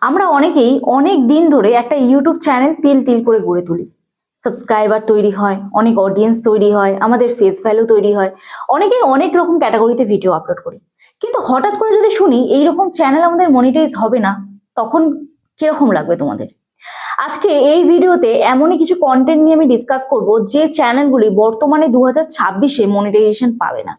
আমরা অনেকেই অনেক দিন ধরে একটা ইউটিউব চ্যানেল তিল তিল করে গড়ে তুলি। সাবস্ক্রাইবার তৈরি হয়, অনেক অডিয়েন্স তৈরি হয়, আমাদের ফেস ভ্যালু তৈরি হয়, অনেকেই অনেক রকম ক্যাটাগরিতে ভিডিও আপলোড করি। কিন্তু হঠাৎ করে যদি শুনি এইরকম চ্যানেল আমাদের মনিটাইজ হবে না, তখন কিরকম লাগবে তোমাদের? আজকে এই ভিডিওতে এমনই কিছু কন্টেন্ট নিয়ে আমি ডিসকাস করব যে চ্যানেলগুলি বর্তমানে 2026-এ মনিটাইজেশন পাবে না।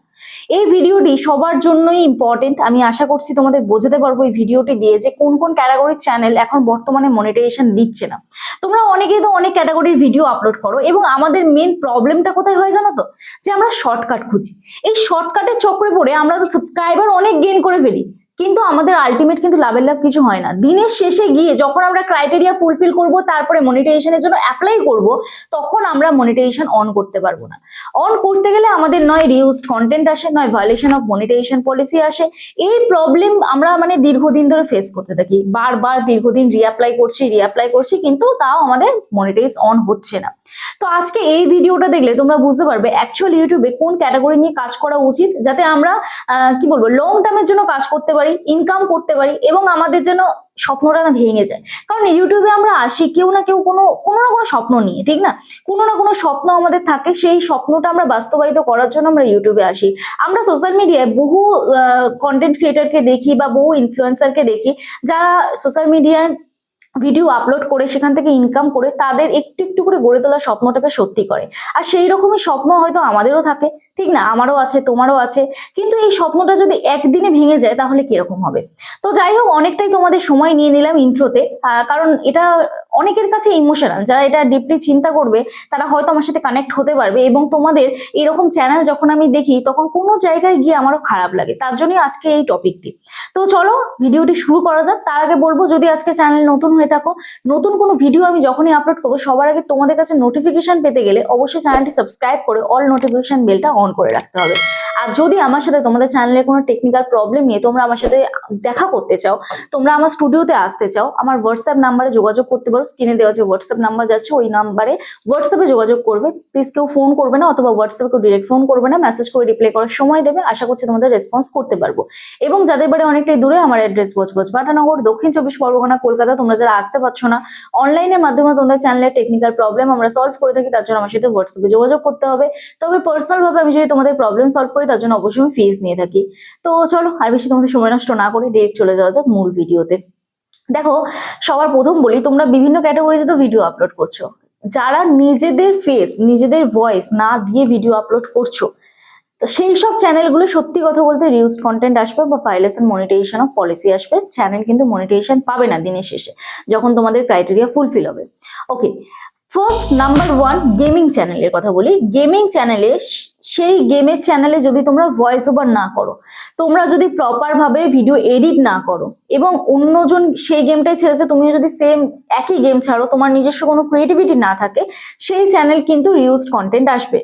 এই ভিডিওটি সবার জন্যই ইম্পর্টেন্ট। আমি আশা করছি তোমাদের বোঝাতে পারবো এই ভিডিওটি দিয়ে যে কোন কোন ক্যাটাগরির চ্যানেল এখন বর্তমানে মনিটাইজেশন দিচ্ছে না। তোমরা অনেকেই তো অনেক ক্যাটাগরির ভিডিও আপলোড করো এবং আমাদের মেন প্রবলেমটা কোথায় হয় জানো তো, যে আমরা শর্টকাট খুঁজি। এই শর্টকাটের চক্রে পড়ে আমরা তো সাবস্ক্রাইবার অনেক গেইন করে ফেলি, কিন্তু আমাদের আলটিমেট কিন্তু লাভের লাভ কিছু হয় না। দিনের শেষে গিয়ে যখন আমরা ক্রাইটেরিয়া ফুলফিল করব, তারপরে মনিটাইজেশনের জন্য অ্যাপ্লাই করব, তখন আমরা মনিটাইজেশন অন করতে পারবো না। অন করতে গেলে আমাদের নয় রিউজড কন্টেন্ট আসে, নয় ভায়োলেশন অফ মনিটাইজেশন পলিসি আসে। এই প্রবলেম আমরা দীর্ঘদিন ধরে ফেস করতে থাকি। বারবার দীর্ঘদিন রিঅ্যাপ্লাই করছি, কিন্তু তাও আমাদের মনিটাইজ অন হচ্ছে না। তো আজকে এই ভিডিওটা দেখলে তোমরা বুঝতে পারবে অ্যাকচুয়াল ইউটিউবে কোন ক্যাটাগরি নিয়ে কাজ করা উচিত, যাতে আমরা লং টার্মের জন্য কাজ করতে পারি, ইনকাম করতে পারি এবং আমাদের যেন স্বপ্নটা না ভেঙে যায়। কারণ ইউটিউবে আমরা আসি কেউ না কেউ কোনো না কোনো স্বপ্ন নিয়ে, ঠিক না? কোনো না কোনো স্বপ্ন আমাদের থাকে, সেই স্বপ্নটা আমরা বাস্তবায়িত করার জন্য আমরা ইউটিউবে আসি। আমরা সোশ্যাল মিডিয়ায় বহু কন্টেন্ট ক্রিয়েটরকে দেখি বা বহু ইনফ্লুয়েন্সারকে দেখি, যারা সোশ্যাল মিডিয়ায় ভিডিও আপলোড করে সেখান থেকে ইনকাম করে তাদের একটু একটু করে গড়ে তোলা স্বপ্নটাকে সত্যি করে। আর সেই রকমই স্বপ্ন হয়তো আমাদেরও থাকে, ঠিক না? আমারও আছে, তোমারও আছে। কিন্তু এই স্বপ্নটা যদি একদিনে ভেঙে যায় তাহলে কিরকম হবে? তো যাই হোক, অনেকটাই তোমাদের সময় নিয়ে নিলাম ইন্ট্রোতে, কারণ এটা অনেকের কাছে ইমোশনাল। যারা এটা ডিপলি চিন্তা করবে তারা হয়তো আমার সাথে কানেক্ট হতে পারবে। এবং তোমাদের এরকম চ্যানেল যখন আমি দেখি তখন কোনো জায়গায় গিয়ে আমারও খারাপ লাগে, তার জন্যই আজকে এই টপিকটি। তো চলো ভিডিওটি শুরু করা যাক। তার আগে বলবো, যদি আজকে চ্যানেল নতুন হয়ে থাকো, নতুন কোনো ভিডিও আমি যখনই আপলোড করবো সবার আগে তোমাদের কাছে নোটিফিকেশন পেতে গেলে অবশ্যই চ্যানেলটি সাবস্ক্রাইব করে অল নোটিফিকেশন বেলটা অন করে রাখতে হবে। আর যদি আমার সাথে তোমাদের চ্যানেলের কোনো টেকনিক্যাল প্রবলেম নিয়ে তোমরা আমার সাথে দেখা করতে চাও, তোমরা আমার স্টুডিওতে আসতে চাও, আমার হোয়াটসঅ্যাপ নাম্বারে যোগাযোগ করতে পারো। স্ক্রিনে দেওয়া যে হোয়াটসঅ্যাপ নাম্বার যাচ্ছে ওই নাম্বারে হোয়াটসঅ্যাপে যোগাযোগ করবে। প্লিজ কেউ ফোন করবে না, অথবা হোয়াটসঅ্যাপে কেউ ডিরেক্ট ফোন করবে না, মেসেজ করে রিপ্লাই করার সময় দেবে। আশা করছি তোমাদের রেসপন্স করতে পারবো। এবং যাদের বাড়ি অনেকটাই দূরে, আমার অ্যাড্রেস বজবজ বাটানগর, দক্ষিণ 24 পরগনা, কলকাতা। তোমরা যারা আসতে পারছো না, অনলাইনের মাধ্যমে তোমাদের চ্যানেলের টেকনিক্যাল প্রবলেম আমরা সলভ করে থাকি, তার জন্য আমার সাথে হোয়াটসঅ্যাপে যোগাযোগ করতে হবে। তবে পার্সোনাল ভাবে আমি যদি তোমাদের প্রবলেম সলভ করি, তার জন্য অবশ্যই আমি ফিজ নিয়ে থাকি। তো চলো আর বেশি তোমাদের সময় নষ্ট না করে ডিরেক্ট চলে যাওয়া যাক মূল ভিডিওতে। দেখো, সবার প্রথম বলি, তোমরা বিভিন্ন ক্যাটাগরিতে তো ভিডিও আপলোড করছো। যারা নিজেদের ফেস, নিজেদের ভয়েস না দিয়ে ভিডিও আপলোড করছো, তো সেই সব চ্যানেলগুলো সত্যি কথা বলতে রিউজড কন্টেন্ট আসবে বা ভায়োলেশন মনিটাইজেশন অফ পলিসি আসবে। চ্যানেল কিন্তু মনিটাইজেশন পাবে না দিনের শেষে, যখন তোমাদের ক্রাইটেরিয়া ফুলফিল হবে। ওকে, ফার্স্ট নাম্বার 1 গেমিং চ্যানেলের কথা বলি। গেমিং চ্যানেলে, সেই গেমের চ্যানেলে যদি তোমরা ভয়েস ওভার না করো, তোমরা যদি প্রপার ভাবে ভিডিও এডিট না করো, এবং অন্যজন সেই গেমটাই ছেড়েছে, তুমি যদি সেম একই গেম ছাড়ো, তোমার নিজস্ব কোনো ক্রিয়েটিভিটি না থাকে, সেই চ্যানেল কিন্তু রিউজড কন্টেন্ট আসবে।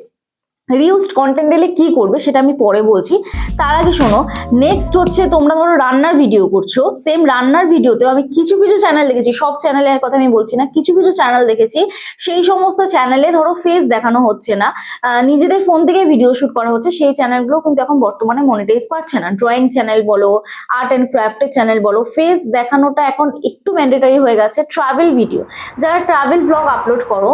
রিউজড কন্টেন্ট এলে কি করবে সেটা আমি পরে বলছি। তার আগে শোনো, নেক্সট হচ্ছে, তোমরা ধরো রান্নার ভিডিও করছো। সেম রান্নার ভিডিওতেও আমি কিছু কিছু চ্যানেল দেখেছি, সব চ্যানেলের কথা আমি বলছি না, কিছু কিছু চ্যানেল দেখেছি, সেই সমস্ত চ্যানেলে ধরো ফেস দেখানো হচ্ছে না, নিজেদের ফোন থেকে ভিডিও শুট করা হচ্ছে। সেই চ্যানেলগুলো কিন্তু এখন বর্তমানে মনিটাইজ পাচ্ছে না। ড্রয়িং চ্যানেল বলো, আর্ট অ্যান্ড ক্রাফটের চ্যানেল বলো, ফেস দেখানোটা এখন একটু ম্যান্ডেটরি হয়ে গেছে। ট্রাভেল ভিডিও, যারা ট্রাভেল ব্লগ আপলোড করো,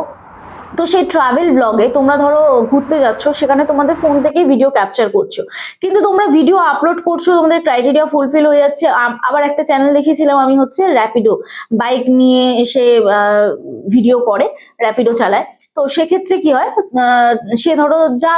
তো সেই ট্রাভেল ব্লগে তোমরা ধরো ঘুরতে যাচ্ছ, সেখানে তোমাদের ফোন থেকে ভিডিও ক্যাপচার করছো, কিন্তু তোমরা ভিডিও আপলোড করছো, তোমাদের ক্রাইটেরিয়া ফুলফিল হয়ে যাচ্ছে। আবার একটা চ্যানেল দেখেছিলাম আমি, হচ্ছে র্যাপিডো, বাইক নিয়ে এসে ভিডিও করে, র্যাপিডো চালায়। তো সেক্ষেত্রে কি হয়, সে ধরো যা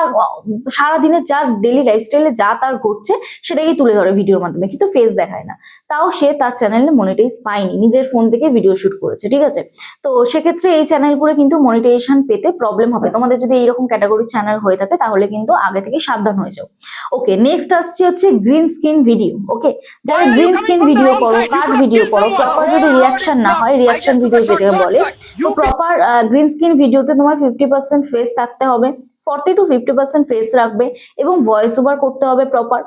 সারাদিনের যা ডেলি লাইফস্টাইলে যা তার ঘটছে সেটাকেই তুলে ধরে ভিডিওর মাধ্যমে, কিন্তু ফেস দেখায় না। তাও সে তার চ্যানেলে মনিটাইজ পায়নি, নিজের ফোন থেকে ভিডিও শুট করেছে, ঠিক আছে? তো সেক্ষেত্রে এই চ্যানেলগুলো কিন্তু মনিটাইজেশন পেতে প্রবলেম হবে। তোমাদের যদি এইরকম ক্যাটাগরি চ্যানেল হয়ে থাকে তাহলে কিন্তু আগে থেকে সাবধান হয়ে যাও। ওকে, নেক্সট আসছে হচ্ছে গ্রিন স্ক্রিন ভিডিও। ওকে, যারা গ্রিন স্ক্রিন ভিডিও করো, কাট ভিডিও করো, প্রপার যদি রিয়াকশন না হয়, রিয়াকশন ভিডিও যেটাকে বলে, তো প্রপার গ্রিন স্ক্রিন ভিডিওতে তোমার 50% ফেস থাকতে হবে, 40-50% ফেস রাখবে এবং ভয়েস ওভার করতে হবে,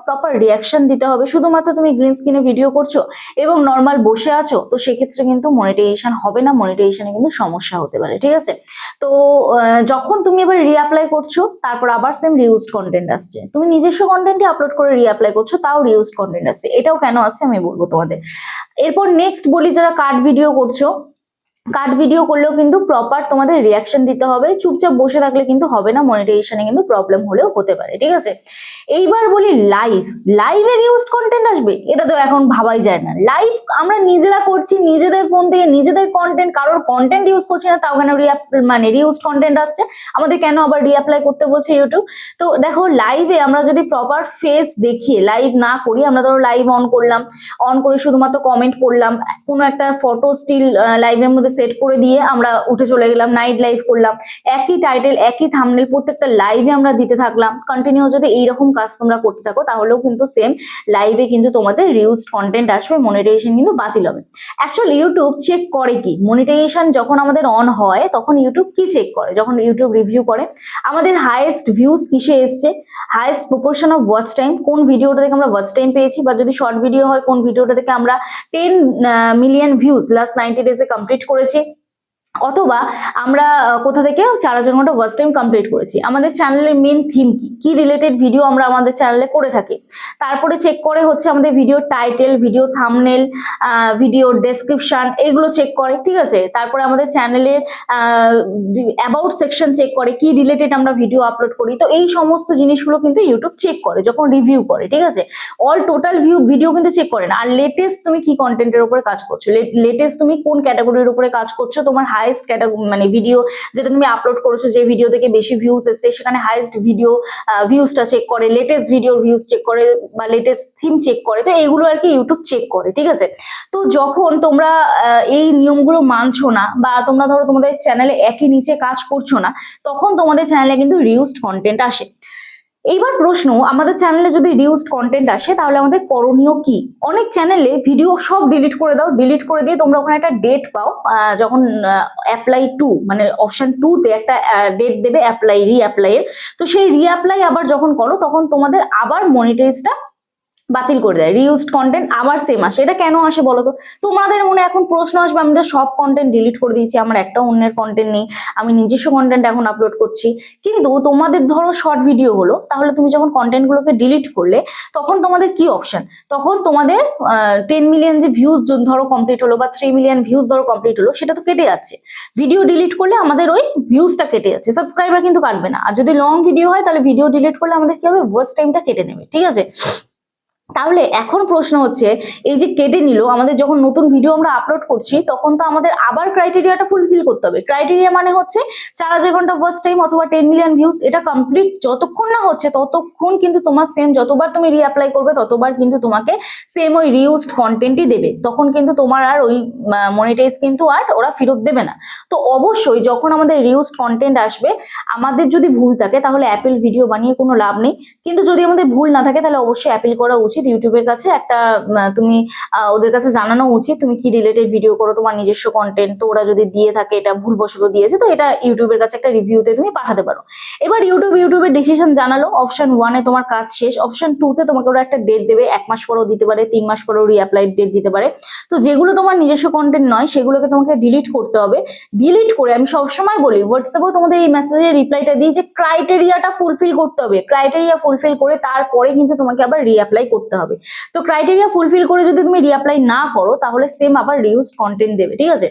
প্রপার রিয়াকশন দিতে হবে। শুধুমাত্র তুমি গ্রিন স্ক্রিনে ভিডিও করছো এবং নর্মাল বসে আছো, তো সেক্ষেত্রে কিন্তু মনিটাইজেশন হবে না, মনিটাইজেশনে কিন্তু সমস্যা হতে পারে, ঠিক আছে। তো যখন তুমি এবার রিঅ্যাপ্লাই করছো, তারপর আবার সেম রিউজড কন্টেন্ট আসছে, তুমি নিজস্ব কন্টেন্টই আপলোড করে রিঅ্যাপ্লাই করছো, তাও রিউজড কন্টেন্ট আসছে। এটাও কেন আসছে আমি বলবো তোমাদের। এরপর নেক্সট বলি, যারা কাট ভিডিও করছো, কাট ভিডিও করলেও কিন্তু প্রপার তোমাদের রিয়াকশন দিতে হবে। চুপচাপ বসে থাকলে কিন্তু হবে না, মনিটাইজেশনে কিন্তু প্রবলেম হলেও হতে পারে, ঠিক আছে। এইবার বলি লাইভে ইউজড কন্টেন্ট আসবে, এটা তো এখন ভাবাই যায় না। লাইভ আমরা নিজেরা করছি, নিজেদের ফোন থেকে নিজেদের কন্টেন্ট, কারোর কন্টেন্ট ইউজ করছি না, তাও কেন রিউজড কন্টেন্ট আসছে, আমাদের কেন আবার রিঅ্যাপ্লাই করতে বলছে ইউটিউব। তো দেখো, লাইভে আমরা যদি প্রপার ফেস দেখিয়ে লাইভ না করি, আমরা ধরো লাইভ অন করলাম, অন করে শুধুমাত্র কমেন্ট করলাম, কোনো একটা ফটো স্টিল লাইভের মধ্যে সেট করে দিয়ে আমরা উঠে চলে গেলাম, নাইট লাইভ করলাম, একই টাইটেল একই থাম্বনেল প্রত্যেকটা লাইভে আমরা দিতে থাকলাম, কন্টিনিউ যদি এইরকম কাজ তোমরা করতে থাকো, তাহলেও কিন্তু সেম লাইভে কিন্তু তোমাদের রিউজড কন্টেন্ট আসবে, মনিটাইজেশন কিন্তু বাতিল হবে। অ্যাকচুয়ালি ইউটিউব চেক করে কি, মনিটাইজেশন যখন আমাদের অন হয় তখন ইউটিউব কি চেক করে, যখন ইউটিউব রিভিউ করে আমাদের হাইয়েস্ট ভিউজ কিসে এসছে, highest proportion of watch time, কোন ভিডিওটা থেকে আমরা ওয়াচ টাইম পেয়েছি, বা যদি শর্ট ভিডিও হয় কোন ভিডিওটা থেকে আমরা 10 মিলিয়ন ভিউজ লাস্ট 90 ডেজে কমপ্লিট করেছি, অথবা আমরা কোথা থেকে 4000 ঘন্টা ওয়াচ টাইম কমপ্লিট করেছি, আমাদের চ্যানেলের মেন থিম কি রিলেটেড ভিডিও আমরা আমাদের চ্যানেলে করে থাকি। তারপরে চেক করে হচ্ছে আমাদের video title, video thumbnail, video description, এগুলো চেক করে, ঠিক আছে। তারপরে আমাদের চ্যানেলের অ্যাবাউট সেকশন চেক করে, কি রিলেটেড আমরা ভিডিও আপলোড করি। তো এই সমস্ত জিনিসগুলো কিন্তু ইউটিউব চেক করে যখন রিভিউ করে, ঠিক আছে। অল টোটাল ভিডিও কিন্তু চেক করে না। আর লেটেস্ট তুমি কি কন্টেন্টের উপরে কাজ করছো, লেটেস্ট তুমি কোন ক্যাটাগরির উপরে কাজ করছো, তোমার হাইয়েস্ট মানে ভিডিও যেটা তুমি আপলোড করেছো, যে ভিডিও থেকে বেশি ভিউজ এসেছে, সেখানে হাইয়েস্ট ভিডিও ভিউজটা চেক করে, লেটেস্ট ভিডিও ভিউজ চেক করে, বা লেটেস্ট থিম চেক করে। তো এইগুলো আর কি ইউটিউব চেক করে, ঠিক আছে। তো যখন তোমরা এই নিয়মগুলো মানছো না, বা তোমরা ধরো তোমাদের চ্যানেলে একই নিচে কাজ করছো না, তখন তোমাদের চ্যানেলে কিন্তু রিউজড কন্টেন্ট আসে। এইবার প্রশ্ন, আমাদের চ্যানেলে যদি রিউজড কন্টেন্ট আসে তাহলে আমাদের করণীয় কি। অনেক চ্যানেলে ভিডিও সব ডিলিট করে দাও, ডিলিট করে দিয়ে তোমরা ওখানে একটা ডেট পাও, যখন অ্যাপ্লাই টু মানে অপশন 2 তে একটা ডেট দেবে রিঅ্যাপ্লাই এর। তো সেই রিঅ্যাপ্লাই আবার যখন করো, তখন তোমাদের আবার মনিটাইজটা বাতিল করে দেয়, রিউজড কন্টেন্ট আবার সেম আসে। এটা কেন আসে বলো তো? তোমাদের মনে এখন প্রশ্ন আসবে, আমি তো সব কন্টেন্ট ডিলিট করে দিয়েছি, আমার একটা অন্যের কন্টেন্ট নেই, আমি নিজস্ব কন্টেন্ট এখন আপলোড করছি। কিন্তু তোমাদের ধরো শর্ট ভিডিও হলো, তাহলে তুমি যখন কন্টেন্ট গুলোকে ডিলিট করলে, তখন তোমাদের কি অপশন, তখন তোমাদের 10 মিলিয়ন যে ভিউজ ধরো কমপ্লিট হলো, বা 3 মিলিয়ন ভিউজ ধরো কমপ্লিট হলো, সেটা তো কেটে যাচ্ছে। ভিডিও ডিলিট করলে আমাদের ওই ভিউজটা কেটে যাচ্ছে, সাবস্ক্রাইবার কিন্তু কাটবে না। আর যদি লং ভিডিও হয়, তাহলে ভিডিও ডিলিট করলে আমাদের কি হবে, ওয়াচ টাইমটা কেটে নেবে, ঠিক আছে। তাহলে এখন প্রশ্ন হচ্ছে, এই যে কেটে নিল, আমাদের যখন নতুন ভিডিও আমরা আপলোড করছি, তখন তো আমাদের আবার ক্রাইটেরিয়াটা ফুলফিল করতে হবে। ক্রাইটেরিয়া মানে হচ্ছে 4000 ঘন্টা ওয়াচ টাইম অথবা 10 মিলিয়ন ভিউজ, এটা কমপ্লিট যতক্ষণ না হচ্ছে ততক্ষণ কিন্তু তোমার সেম, যতবার তুমি রিঅ্যাপ্লাই করবে ততবার কিন্তু তোমাকে সেম ওই রিউজড কন্টেন্টই দেবে, তখন কিন্তু তোমার আর ওই মনিটাইজ কিন্তু আর ওরা ফেরত দেবে না। তো অবশ্যই যখন আমাদের রিউজড কন্টেন্ট আসবে, আমাদের যদি ভুল থাকে তাহলে অ্যাপেল ভিডিও বানিয়ে কোনো লাভ নেই, কিন্তু যদি আমাদের ভুল না থাকে তাহলে অবশ্যই অ্যাপেল করা উচিত। ইউটিউবের কাছে একটা তুমি ওদের কাছে জানানো উচিত তুমি কি রিলেটেড ভিডিও করো, তোমার নিজস্ব কন্টেন্ট। তো ওরা যদি দিয়ে থাকে, এটা ভুলবশত দিয়েছে, তো এটা ইউটিউবের কাছে একটা রিভিউতে তুমি পাঠাতে পারো। এবার ইউটিউবের ডিসিশন জানালো, অপশন 1 এ তোমার কাজ শেষ, অপশন 2 তে তোমাকে ওরা একটা ডেট দেবে, 1 মাস পরেও দিতে পারে, 3 মাস পরেও রিঅ্যাপ্লাই ডেট দিতে পারে। তো যেগুলো তোমার নিজস্ব কন্টেন্ট নয়, সেগুলোকে তোমাকে ডিলিট করতে হবে। ডিলিট করে, আমি সবসময় বলি হোয়াটসঅ্যাপেও তোমাদের এই মেসেজের রিপ্লাইটা দিই যে ক্রাইটেরিয়াটা ফুলফিল করতে হবে, ক্রাইটেরিয়া ফুলফিল করে তারপরে কিন্তু তোমাকে আবার রিঅ্যাপ্লাই করতে হবে। তো ক্রাইটেরিয়া ফুলফিল করে যদি তুমি রিঅ্যাপ্লাই না করো, তাহলে সেম আবার রিউজড কন্টেন্ট দেবে, ঠিক আছে।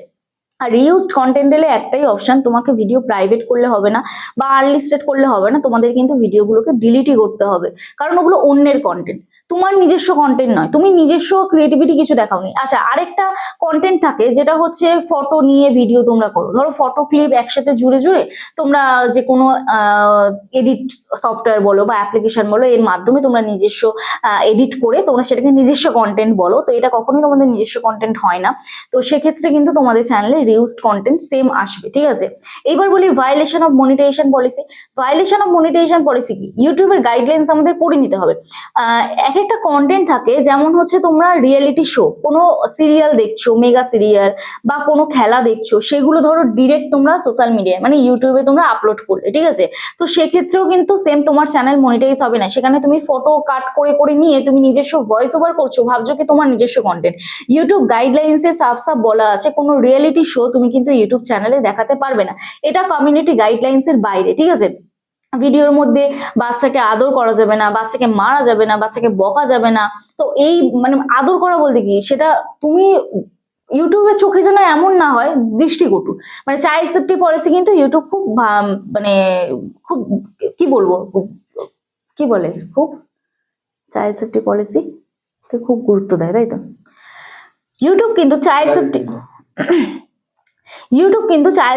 আর রিউজড কন্টেন্ট এলে একটাই অপশন, তোমাকে ভিডিও প্রাইভেট করলে হবে না, বা আনলিস্টেড করলে হবে না, তোমাদের কিন্তু ভিডিওগুলোকে ডিলিটই করতে হবে, কারণ ওগুলো অন্যের কন্টেন্ট, তোমার নিজস্ব কন্টেন্ট নয়, তুমি নিজস্ব ক্রিয়েটিভিটি কিছু দেখাওনি। আচ্ছা, আরেকটা কন্টেন্ট থাকে যেটা হচ্ছে ফটো নিয়ে ভিডিও তোমরা করো, ধরো ফটো ক্লিপ একসাথে জুড়ে তোমরা যে কোনো এডিট সফটওয়্যার বলো বা অ্যাপ্লিকেশন বলো, এর মাধ্যমে তোমরা নিজস্ব এডিট করে তোমরা সেটাকে নিজস্ব কন্টেন্ট বলো। তো এটা কখনোই তোমাদের নিজস্ব কন্টেন্ট হয় না। তো সেক্ষেত্রে কিন্তু তোমাদের চ্যানেলে রিউজড কন্টেন্ট সেম আসবে, ঠিক আছে। এইবার বলি violation of monetization policy. Violation of monetization policy কি? ইউটিউবের গাইডলাইন্স আমাদের পড়ে নিতে হবে। এক একটা কন্টেন্ট থাকে, যেমন হচ্ছে তোমরা রিয়েলিটি শো, কোনো সিরিয়াল দেখছো, মেগা সিরিয়াল বা কোনো খেলা দেখছো, সেগুলো ধরো ডিরেক্ট তোমরা সোশ্যাল মিডিয়ায় মানে ইউটিউবে তোমরা আপলোড করলে, ঠিক আছে? তো সেক্ষেত্রেও কিন্তু সেম তোমার চ্যানেল মনিটাইজ হবে না। সেখানে তুমি ফটো কাট করে করে নিয়ে তুমি নিজস্ব ভয়েস ওভার করছো, ভাবছো কি তোমার নিজস্ব কন্টেন্ট। ইউটিউব গাইডলাইন্সে সাফ সাফ বলা আছে কোনো রিয়েলিটি শো তুমি কিন্তু ইউটিউব চ্যানেলে দেখাতে পারবে না, এটা কমিউনিটি গাইডলাইন্সের বাইরে, ঠিক আছে? ভিডিওর মধ্যে বাচ্চাকে আদর করা যাবে না, বাচ্চাকে মারা যাবে না, বাচ্চাকে বকা যাবে না। তো এই মানে আদর করা বলতে কি, সেটা তুমি ইউটিউবের চোখে যেন এমন না হয় দৃষ্টিকটু। মানে চাইল্ড সেফটি পলিসি কিন্তু ইউটিউব খুব মানে খুব কি বলবো, কি বলে, খুব চাইল্ড সেফটি পলিসি খুব গুরুত্ব দেয়, তাই তো? ইউটিউব কিন্তু চাইল্ড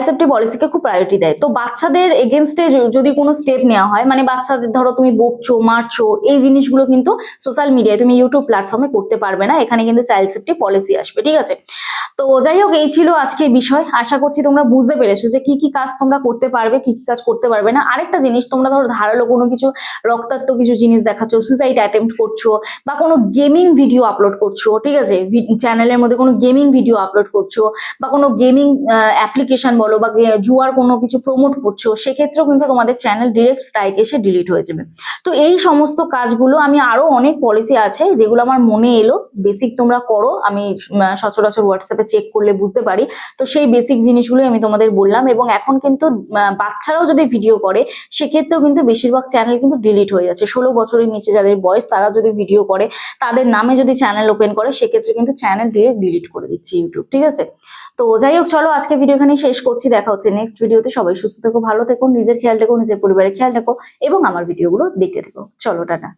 সেফটি পলিসিকে খুব প্রায়োরিটি দেয়। তো বাচ্চাদের এগেনস্টে যদি কোনো স্টেপ নেওয়া হয়, মানে বাচ্চাদের ধরো তুমি বকছো, মারছো, এই জিনিসগুলো কিন্তু সোশ্যাল মিডিয়ায় তুমি ইউটিউব প্ল্যাটফর্মে করতে পারবে না, এখানে কিন্তু চাইল্ড সেফটি পলিসি আসবে, ঠিক আছে? তো যাই হোক, এই ছিল আজকে বিষয়। আশা করছি তোমরা বুঝতে পেরেছো যে কি কি কাজ তোমরা করতে পারবে, কি কি কাজ করতে পারবে না। আরেকটা জিনিস, তোমরা ধরো ধারালো কোনো কিছু রক্তাক্ত কিছু জিনিস দেখাচ্ছ, সুইসাইড অ্যাটেম্প্ট করছো, বা কোনো গেমিং ভিডিও আপলোড করছো, ঠিক আছে? চ্যানেলের মধ্যে কোনো গেমিং ভিডিও আপলোড করছো, বা কোনো গেমিং অ্যাপ্লিকেশন বলো, বা জুয়ার কোনো কিছু প্রমোট করছো, সেক্ষেত্রেও কিন্তু তোমাদের চ্যানেল ডিরেক্ট স্ট্রাইক এসে ডিলিট হয়ে যাবে। তো এই সমস্ত কাজগুলো, আমি আরো অনেক পলিসি আছে যেগুলো আমার মনে এলো, বেসিক তোমরা করো, আমি সচরাচর হোয়াটসঅ্যাপে চেক করলে বুঝতে পারি। তো সেই বেসিক জিনিসগুলোই আমি তোমাদের বললাম। এবং এখন কিন্তু বাচ্চারাও যদি ভিডিও করে, সেক্ষেত্রেও কিন্তু বেশিরভাগ চ্যানেল কিন্তু ডিলিট হয়ে যাচ্ছে। 16 বছরের নিচে যাদের বয়স, তারা যদি ভিডিও করে, তাদের নামে যদি চ্যানেল ওপেন করে, সেক্ষেত্রে কিন্তু চ্যানেল ডিরেক্ট ডিলিট করে দিচ্ছে ইউটিউব, ঠিক আছে? তো যাই হোক, চলো আজকে ভিডিও এখানে শেষ করছি। দেখা হচ্ছে নেক্সট ভিডিওতে। সবাই সুস্থ থেকো, ভালো থেকো, নিজের খেয়াল রেখো, নিজের পরিবারের খেয়াল রেখো, এবং আমার ভিডিওগুলো দেখতে থেকো। চলো, টাটা।